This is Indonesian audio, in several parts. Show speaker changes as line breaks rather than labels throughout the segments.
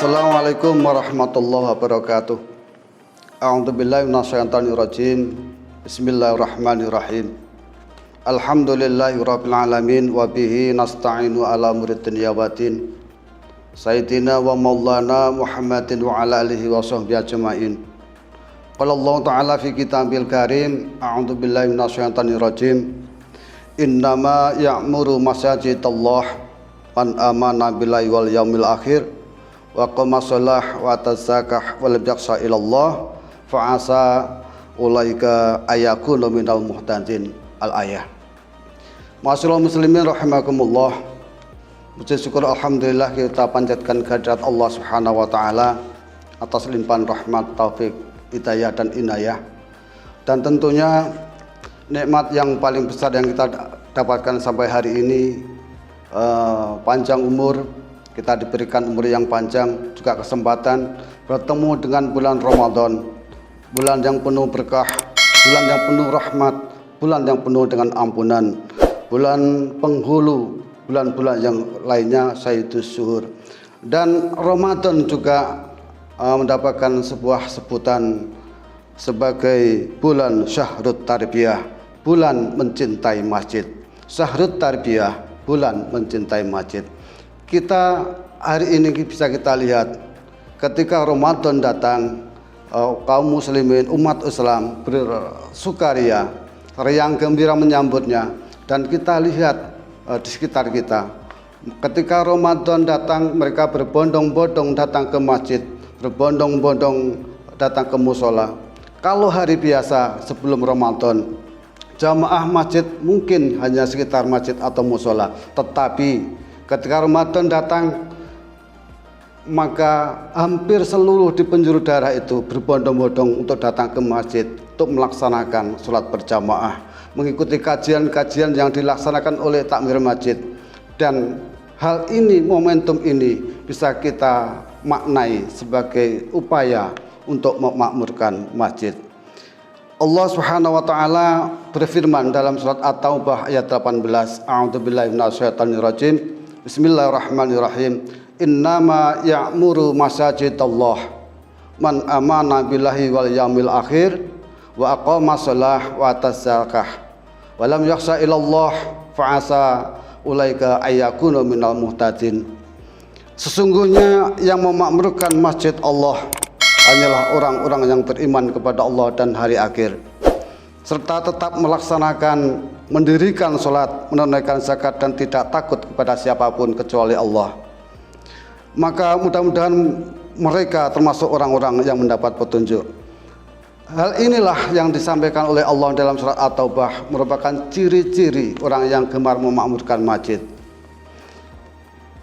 Assalamualaikum warahmatullahi wabarakatuh. A'udzubillahi minasyaitonirrajim. Bismillahirrahmanirrahim. Alhamdulillahirabbil alamin wa bihi nasta'inu ala umuri dunya waddin. Sayyidina wa maulana Muhammadin wa ala alihi wa sahbihi ajmain. Qala Allah Ta'ala fi kitabil karim, a'udzubillahi minasyaitonirrajim. Innama ya'muru masajidallah man amana billahi wal yaumil akhir wa qama shalah wa tazakah wa lam yakhsha ilallah fa asa ulaika ayakunu minal muhtadin. Al-ayah. Ma'asyiral muslimin rahimakumullah. Puji syukur alhamdulillah kita panjatkan kehadirat Allah Subhanahu wa taala atas limpahan rahmat, taufik, hidayah dan inayah. Dan tentunya nikmat yang paling besar yang kita dapatkan sampai hari ini, panjang umur. Kita diberikan umur yang panjang, juga kesempatan bertemu dengan bulan Ramadan, bulan yang penuh berkah, bulan yang penuh rahmat, bulan yang penuh dengan ampunan, bulan penghulu bulan-bulan yang lainnya, Sayyidus Syuhur. Dan Ramadan juga mendapatkan sebuah sebutan sebagai bulan Syahrut Tarbiyah, bulan mencintai masjid. Syahrut Tarbiyah, bulan mencintai masjid. Kita hari ini bisa kita lihat ketika Ramadan datang, kaum muslimin umat Islam bersukaria, riang gembira menyambutnya. Dan kita lihat di sekitar kita, ketika Ramadan datang, mereka berbondong-bondong datang ke masjid, berbondong-bondong datang ke musola. Kalau hari biasa sebelum Ramadan, jamaah masjid mungkin hanya sekitar masjid atau musola, tetapi ketika Ramadan datang, maka hampir seluruh di penjuru daerah itu berbondong-bondong untuk datang ke masjid untuk melaksanakan sholat berjamaah, mengikuti kajian-kajian yang dilaksanakan oleh takmir masjid. Dan hal ini, momentum ini bisa kita maknai sebagai upaya untuk memakmurkan masjid. Allah Subhanahu wa taala berfirman dalam surat At-Taubah ayat 18, A'udzubillahi minasyaitonirrajim. Bismillahirrahmanirrahim. Innama ya'muru masajidallah man amana billahi wal yaumil akhir wa aqama shalah wa tazakah wa lam yakhsha ilallah fa asa ulaika ayyakunu minal muhtadin. Sesungguhnya yang memakmurkan masjid Allah hanyalah orang-orang yang beriman kepada Allah dan hari akhir, serta tetap melaksanakan, mendirikan sholat, menunaikan zakat, dan tidak takut kepada siapapun kecuali Allah. Maka mudah-mudahan mereka termasuk orang-orang yang mendapat petunjuk. Hal inilah yang disampaikan oleh Allah dalam surat At-Taubah, merupakan ciri-ciri orang yang gemar memakmurkan masjid.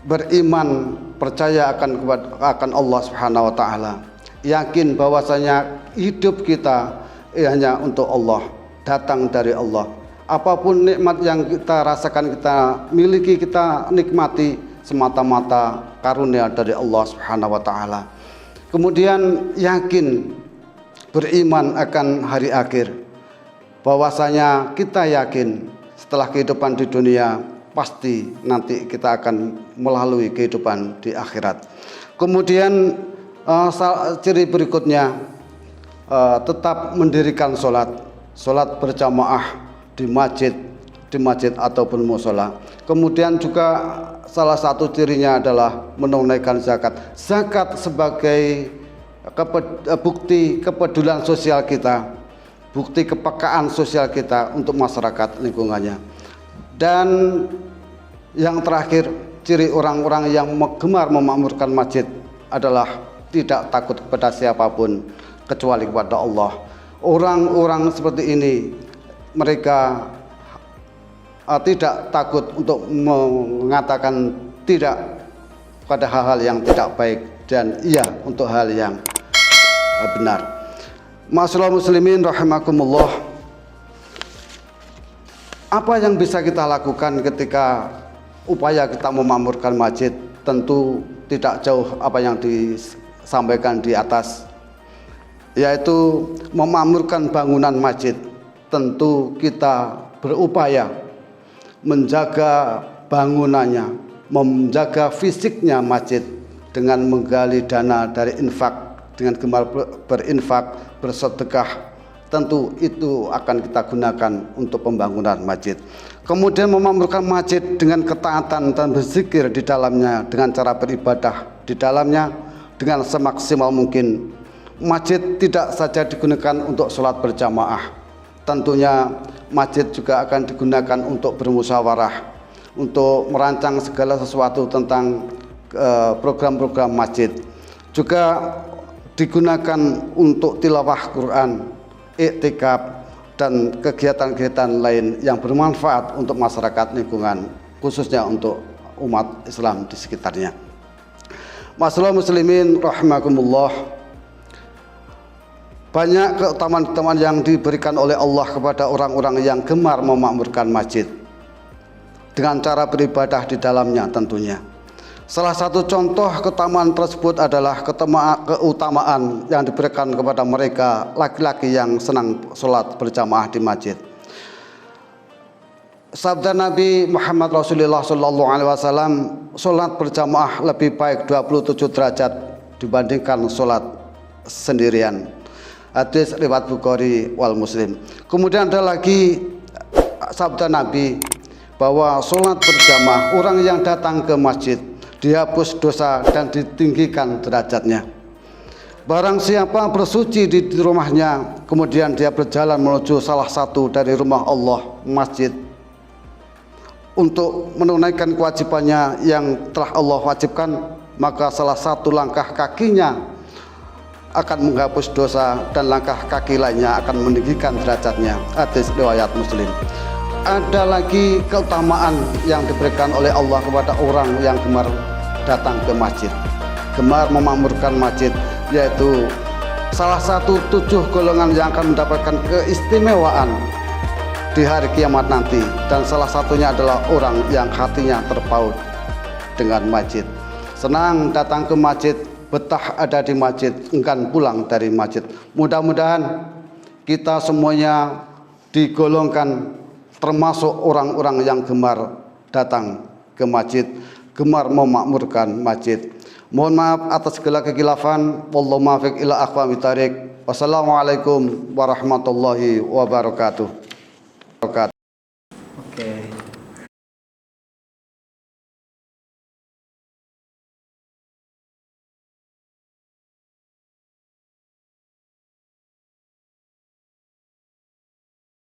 Beriman, percaya akan Allah Subhanahu wa taala. Yakin bahwasanya hidup kita hanya untuk Allah, datang dari Allah. Apapun nikmat yang kita rasakan, kita miliki, kita nikmati, semata-mata karunia dari Allah Subhanahu wa taala. Kemudian yakin, beriman akan hari akhir, bahwasanya kita yakin setelah kehidupan di dunia pasti nanti kita akan melalui kehidupan di akhirat. Kemudian ciri berikutnya, tetap mendirikan sholat berjamaah di masjid ataupun musola. Kemudian juga salah satu cirinya adalah menunaikan zakat. Zakat sebagai bukti kepedulian sosial kita, bukti kepekaan sosial kita untuk masyarakat lingkungannya. Dan yang terakhir, ciri orang-orang yang gemar memakmurkan masjid adalah tidak takut kepada siapapun kecuali kepada Allah. Orang-orang seperti ini, mereka tidak takut untuk mengatakan tidak pada hal-hal yang tidak baik dan iya untuk hal yang benar. Ma'asyiral muslimin rahimakumullah. Apa yang bisa kita lakukan ketika upaya kita memakmurkan masjid? Tentu tidak jauh apa yang disampaikan di atas, yaitu memakmurkan bangunan masjid. Tentu kita berupaya menjaga bangunannya, menjaga fisiknya masjid, dengan menggali dana dari infak, dengan gemar berinfak, bersedekah, tentu itu akan kita gunakan untuk pembangunan masjid. Kemudian memakmurkan masjid dengan ketaatan dan berzikir di dalamnya, dengan cara beribadah di dalamnya dengan semaksimal mungkin. Masjid tidak saja digunakan untuk sholat berjamaah, tentunya masjid juga akan digunakan untuk bermusyawarah, untuk merancang segala sesuatu tentang program-program masjid. Juga digunakan untuk tilawah Quran, iktikaf, dan kegiatan-kegiatan lain yang bermanfaat untuk masyarakat lingkungan, khususnya untuk umat Islam di sekitarnya. Masyaallah muslimin rahimakumullah, banyak keutamaan-keutamaan yang diberikan oleh Allah kepada orang-orang yang gemar memakmurkan masjid dengan cara beribadah di dalamnya tentunya. Salah satu contoh keutamaan tersebut adalah keutamaan yang diberikan kepada mereka laki-laki yang senang sholat berjamaah di masjid. Sabda Nabi Muhammad Rasulullah SAW, sholat berjamaah lebih baik 27 derajat dibandingkan sholat sendirian. Hadis riwayat Bukhari wal Muslim. Kemudian ada lagi sabda Nabi bahwa sholat berjamaah, orang yang datang ke masjid dihapus dosa dan ditinggikan derajatnya. Barang siapa bersuci di rumahnya, kemudian dia berjalan menuju salah satu dari rumah Allah, masjid, untuk menunaikan kewajibannya yang telah Allah wajibkan, maka salah satu langkah kakinya akan menghapus dosa dan langkah kaki lainnya akan meninggikan derajatnya. Hadis riwayat Muslim. Ada lagi keutamaan yang diberikan oleh Allah kepada orang yang gemar datang ke masjid, gemar memakmurkan masjid, yaitu salah satu 7 golongan yang akan mendapatkan keistimewaan di hari kiamat nanti, dan salah satunya adalah orang yang hatinya terpaut dengan masjid, senang datang ke masjid, betah ada di masjid, enggan pulang dari masjid. Mudah-mudahan kita semuanya digolongkan termasuk orang-orang yang gemar datang ke masjid, gemar memakmurkan masjid. Mohon maaf atas segala kekhilafan. Wallahu muwaffiq ila aqwamit thariq. Wassalamualaikum warahmatullahi wabarakatuh.